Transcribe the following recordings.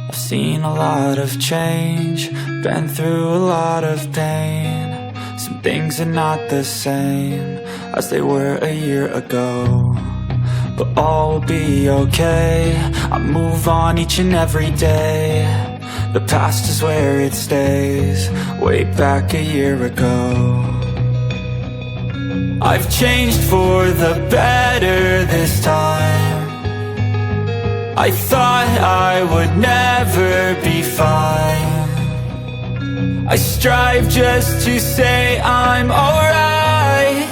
I've seen a lot of change, been through a lot of pain. Some things are not the same as they were a year ago, but all will be okay. I move on each and every day. The past is where it stays, way back a year ago. I've changed for the better this time. I thought I would never be fine. I strive just to say I'm alright,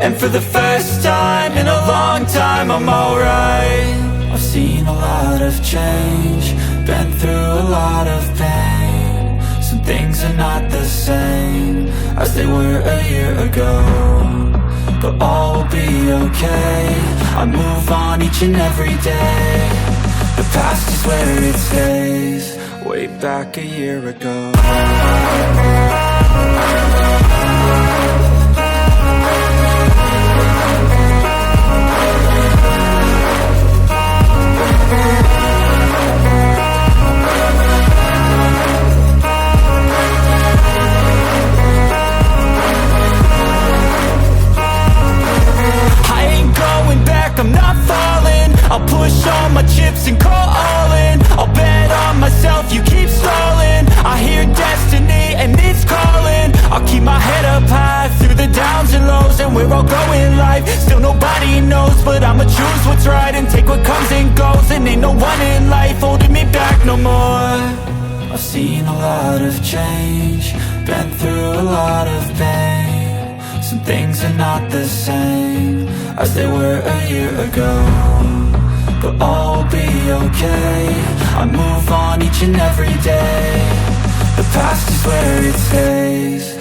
and for the first time in a long time I'm alright. I've seen a lot of change, been through a lot of pain. Some things are not the same as they were a year ago, but all will be okay. I move on each and every day. The past is where it stays, way back a year ago. I'm not falling, I'll push all my chips and call all in. I'll bet on myself, you keep stalling. I hear destiny and it's calling. I'll keep my head up high through the downs and lows, and we're all going live. Still nobody knows, but I'ma choose what's right and take what comes and goes. And ain't no one in life holding me back no more. I've seen a lot of change, been through a lot of pain. Some things are not the same as they were a year ago, but all will be okay. I move on each and every day. The past is where it stays,